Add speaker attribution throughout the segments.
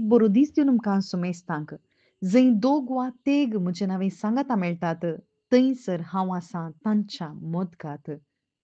Speaker 1: एक बरो दीस दिवन तुमकां सुमेस्तांक जंय दोग वा तेग म्हजे नांवे सांगाता मेळटात थंयसर हांव आसां तांच्या मदगांत.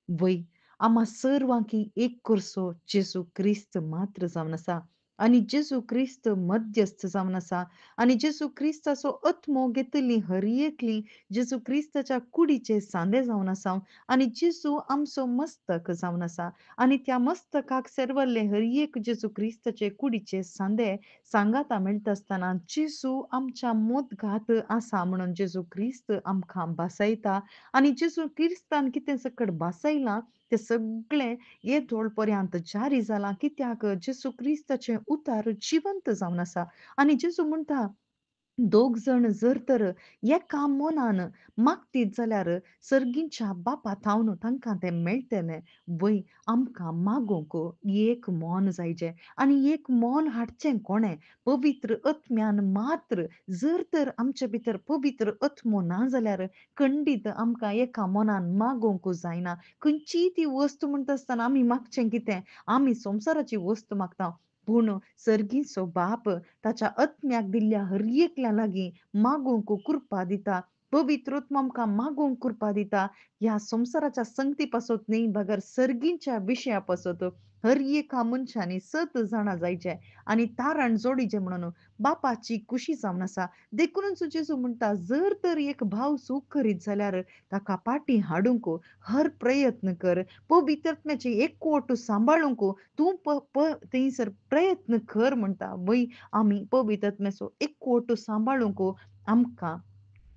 Speaker 1: वय आम्हा सर्वांकी एक करसो जेसू क्रिस्त मात्र जावन आसा आणि जेसू क्रिस्त मध्यस्थ जावन आसा आणि जेसू क्रिस्ताचो आत्मो घेतली हरियेकली जेसू क्रिस्ताच्या कुडीचे सांदे जावन आसा आणि जेसू आमचो मस्तक जावन आसा आणि त्या मस्तकाक सेरवल्ले हरियेक जेसू क्रिस्ताचे कुडीचे सांदे सांगाता मेळटा आसतना जेसू आमच्या मोदगात आसा म्हणून जेसू क्रिस्त आमकां बसयता आणि जेसू क्रिस्तान कितें सकट बसयलां ते सगळे हे पर्यंत जारी जालां कित्याक जेसू क्रिस्ताचे उतार जिवंत जावन आसा आणि जेसू म्हणटा दोग जण जर तर एका मनान मागतीत जाल्यार सर्गींच्या बापा थावन तांकां ते मेळटले. वय आमकां मागोंक एक मन जायचे आणि एक मन हाडचें कोणें? पवित्र आत्म्यान मात्र. जर तर आमचे भितर पवित्र आत्मो ना जाल्यार खंडीत आमकां एका मनान मागोंक जायना. खंयचीय ती वस्त म्हणटा आसतना आमी मागचें कितें? आमी संवसाराची वस्त मागता. पूण सर्गीचो बाप ताच्या आत्म्याक दिल्ल्या हर एकल्या लागीं मागोंक कृपा दिता. पवित्र आत्मो आमकां मागोंक कृपा दिता. ह्या संवसाराच्या संगती पासत न्ही बगर सर्गींच्या विशया पासत हर एका मनशांनी 7 जाणां जायचे आणि तारण जोडीचे म्हणून बापाची कुशी जावन आसा. देखूनच जेजू म्हणटा जर तर एक भाव चूक करीत जाल्यार ताका पाटी हाडूंक हर प्रयत्न कर. पवित्र आत्म्याची एकवट सांबाळूंक तूं थंयसर प्रयत्न कर म्हणटा. वय आमी पवित्र आत्म्याचो एकवट सांबाळूंक आमकां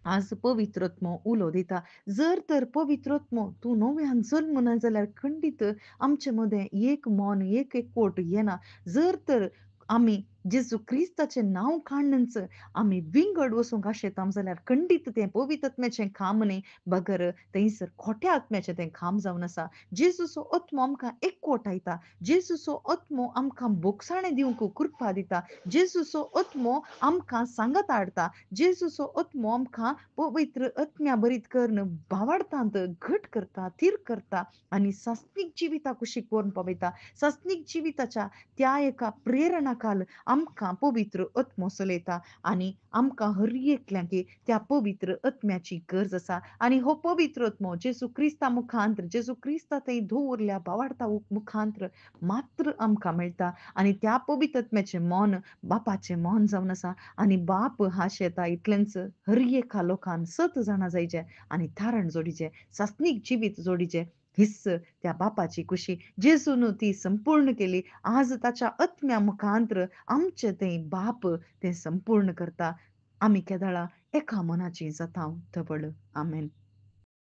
Speaker 1: आज पवित्र आत्मो उलो दिता. जर तर पवित्र आत्मो तूं नव्यान जल्म ना जाल्यार खंडीत आमचे मदें एक मन, एक एकवट येना. जर तर आमी जेजू क्रिस्ताचें नांव काडनच आमी विंगड वचूंक आशेतां जाल्यार खंडीत तें पवित्र आत्म्याचें काम न्ही, बगर थंयसर खोट्या आत्म्याचें तें काम जावन आसा. जेजूचो आत्मो आमकां एकवटायता. जेजूचो आत्मो आमकां बोगसाणें दिवंक कृपा दिता. जेजूचो आत्मो आमकां सांगात हाडटा. जेजूचो आत्मो आमकां पवित्र आत्म्या बरीत करून भावार्थांत घट करता, थीर करता आणि सात्विक जिविता कशी करून पावयता. सात्विक जिविताच्या त्या एका प्रेरणाखाल आमकां पवित्र आत्मो चलयता आणि आमकां हर एकल्यांक त्या पवित्र आत्म्याची गरज आसा आणि हो पवित्र आत्मो जेजू क्रिस्ता मुखांतर, जेजू क्रिस्ता थंय दवरल्या भावार्था मुखांतर मात्र आमकां मेळटा आणि त्या पवित्र आत्म्याचें मौन बापाचें मौन जावन आसा आणि बाप हा शेता इतलेंच हर एका लोकान 7 जाणां जायचे आणि थारण जोडीचे, सात्विक जिवीत जोडीचे. हिस्स त्या बापाची कुशी जेजून ती संपूर्ण केली. आज ताच्या आत्म्या मुखांतर आमचे ते बाप ते संपूर्ण करता. आमी केदाळा एका मनाची जाताव धबड. आमेन.